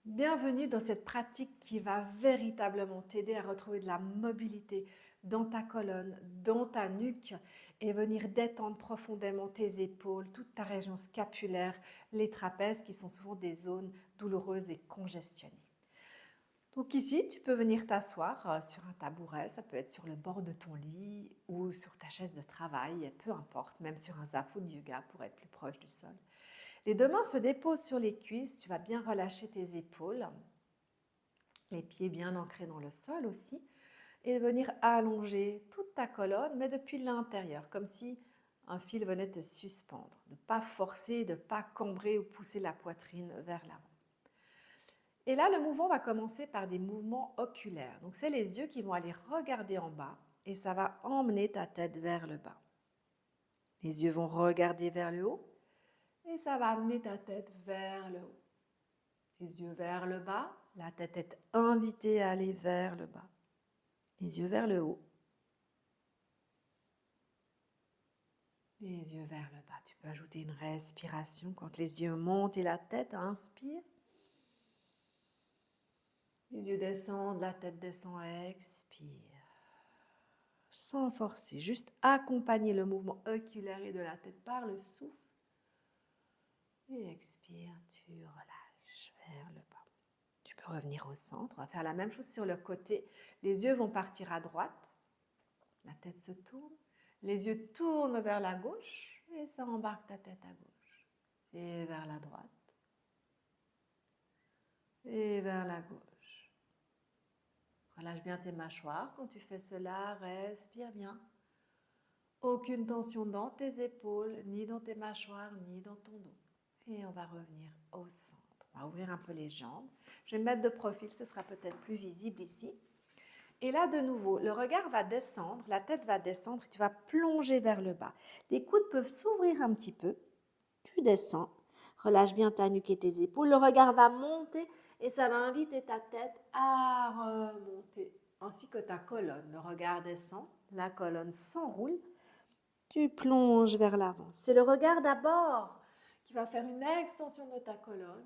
Bienvenue dans cette pratique qui va véritablement t'aider à retrouver de la mobilité dans ta colonne, dans ta nuque et venir détendre profondément tes épaules, toute ta région scapulaire, les trapèzes qui sont souvent des zones douloureuses et congestionnées. Donc ici, tu peux venir t'asseoir sur un tabouret, ça peut être sur le bord de ton lit ou sur ta chaise de travail, peu importe, même sur un zafu de yoga pour être plus proche du sol. Les deux mains se déposent sur les cuisses, tu vas bien relâcher tes épaules, les pieds bien ancrés dans le sol aussi, et venir allonger toute ta colonne, mais depuis l'intérieur, comme si un fil venait te suspendre. De ne pas forcer, de ne pas cambrer ou pousser la poitrine vers l'avant. Et là, le mouvement va commencer par des mouvements oculaires. Donc, c'est les yeux qui vont aller regarder en bas et ça va emmener ta tête vers le bas. Les yeux vont regarder vers le haut et ça va amener ta tête vers le haut. Les yeux vers le bas, la tête est invitée à aller vers le bas. Les yeux vers le haut. Les yeux vers le bas. Tu peux ajouter une respiration quand les yeux montent et la tête inspire. Les yeux descendent, la tête descend, expire. Sans forcer, juste accompagner le mouvement oculaire et de la tête par le souffle. Et expire, tu relâches vers le bas. Tu peux revenir au centre. On va faire la même chose sur le côté. Les yeux vont partir à droite. La tête se tourne. Les yeux tournent vers la gauche et ça embarque ta tête à gauche. Et vers la droite. Et vers la gauche. Relâche bien tes mâchoires. Quand tu fais cela, respire bien. Aucune tension dans tes épaules, ni dans tes mâchoires, ni dans ton dos. Et on va revenir au centre. On va ouvrir un peu les jambes. Je vais me mettre de profil, ce sera peut-être plus visible ici. Et là, de nouveau, le regard va descendre, la tête va descendre et tu vas plonger vers le bas. Les coudes peuvent s'ouvrir un petit peu. Tu descends. Relâche bien ta nuque et tes épaules. Le regard va monter et ça va inviter ta tête à remonter, ainsi que ta colonne. Le regard descend, la colonne s'enroule. Tu plonges vers l'avant. C'est le regard d'abord qui va faire une extension de ta colonne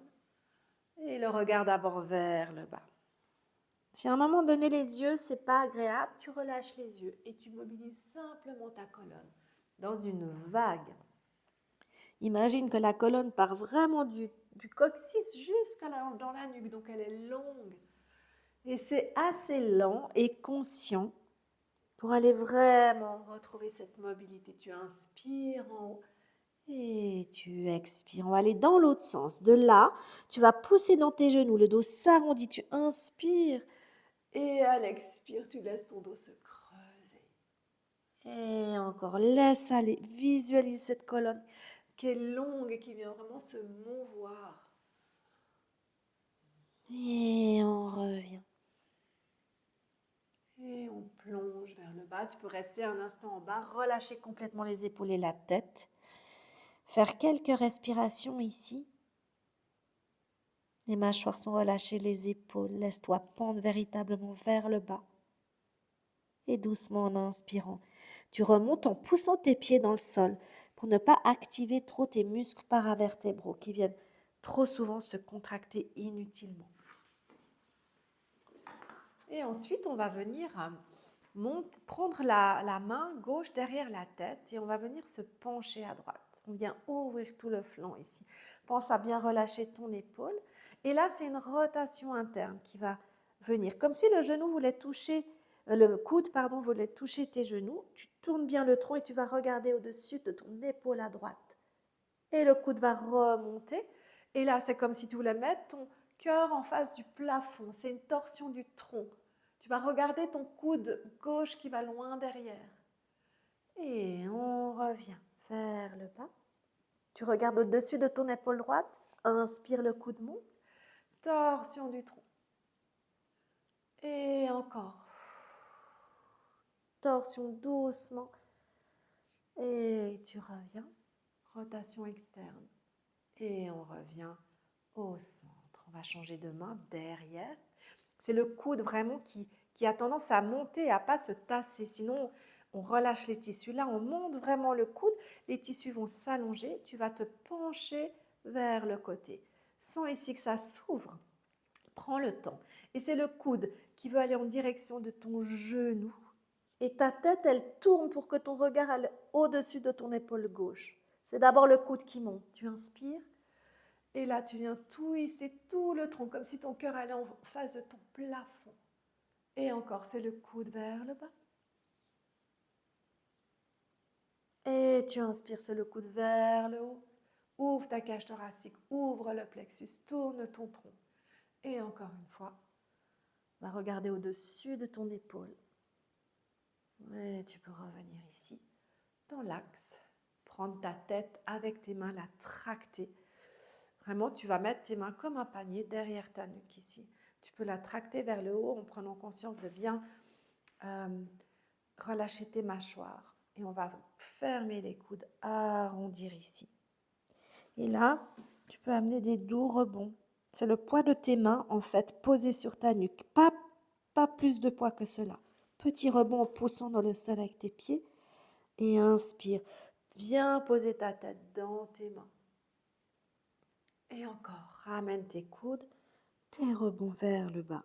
et le regard d'abord vers le bas. Si à un moment donné les yeux, c'est pas agréable, tu relâches les yeux et tu mobilises simplement ta colonne dans une vague. Imagine que la colonne part vraiment du coccyx jusqu'à dans la nuque, donc elle est longue. Et c'est assez lent et conscient pour aller vraiment retrouver cette mobilité. Tu inspires en haut et tu expires. On va aller dans l'autre sens. De là, tu vas pousser dans tes genoux, le dos s'arrondit, tu inspires et à l'expire, tu laisses ton dos se creuser. Et encore, laisse aller, visualise cette colonne qui est longue et qui vient vraiment se mouvoir. Et on revient. Et on plonge vers le bas. Tu peux rester un instant en bas, relâcher complètement les épaules et la tête. Faire quelques respirations ici. Les mâchoires sont relâchées, les épaules. Laisse-toi pendre véritablement vers le bas. Et doucement en inspirant, tu remontes en poussant tes pieds dans le sol pour ne pas activer trop tes muscles paravertébraux qui viennent trop souvent se contracter inutilement. Et ensuite, on va venir prendre la main gauche derrière la tête et on va venir se pencher à droite. On vient ouvrir tout le flanc ici. Pense à bien relâcher ton épaule. Et là, c'est une rotation interne qui va venir. Comme si le genou voulait toucher, le coude, pardon, voulait toucher tes genoux. Tu tournes bien le tronc et tu vas regarder au-dessus de ton épaule à droite. Et le coude va remonter. Et là, c'est comme si tu voulais mettre ton cœur en face du plafond. C'est une torsion du tronc. Tu vas regarder ton coude gauche qui va loin derrière. Et on revient vers le bas. Tu regardes au-dessus de ton épaule droite. Inspire, le coude monte. Torsion du tronc. Et encore. Torsion doucement. Et tu reviens. Rotation externe. Et on revient au centre. On va changer de main derrière. C'est le coude vraiment qui a tendance à monter, à ne pas se tasser. Sinon, on relâche les tissus. Là, on monte vraiment le coude. Les tissus vont s'allonger. Tu vas te pencher vers le côté. Sens ici que ça s'ouvre. Prends le temps. Et c'est le coude qui veut aller en direction de ton genou. Et ta tête, elle tourne pour que ton regard aille au-dessus de ton épaule gauche. C'est d'abord le coude qui monte. Tu inspires. Et là, tu viens twister tout le tronc, comme si ton cœur allait en face de ton plafond. Et encore, c'est le coude vers le bas. Et tu inspires, c'est le coude vers le haut. Ouvre ta cage thoracique, ouvre le plexus, tourne ton tronc. Et encore une fois, va regarder au-dessus de ton épaule. Et tu peux revenir ici, dans l'axe. Prendre ta tête avec tes mains, la tracter. Vraiment, tu vas mettre tes mains comme un panier derrière ta nuque ici. Tu peux la tracter vers le haut en prenant conscience de bien relâcher tes mâchoires. Et on va fermer les coudes, arrondir ici. Et là, tu peux amener des doux rebonds. C'est le poids de tes mains, en fait, posé sur ta nuque. Pas plus de poids que cela. Petit rebond en poussant dans le sol avec tes pieds. Et inspire. Viens poser ta tête dans tes mains. Et encore, ramène tes coudes, tes rebonds vers le bas.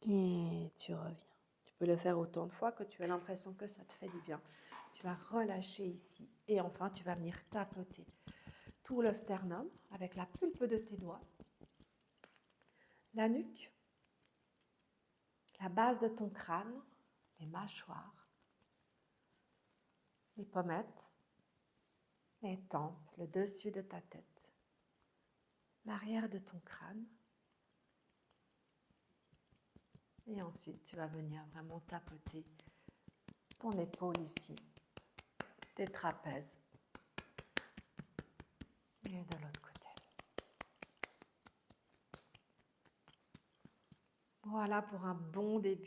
Et tu reviens. Tu peux le faire autant de fois que tu as l'impression que ça te fait du bien. Tu vas relâcher ici. Et enfin, tu vas venir tapoter tout le sternum avec la pulpe de tes doigts. La nuque, la base de ton crâne, les mâchoires, les pommettes, les tempes, le dessus de ta tête, l'arrière de ton crâne. Et ensuite, tu vas venir vraiment tapoter ton épaule ici, tes trapèzes. Et de l'autre côté. Voilà pour un bon début.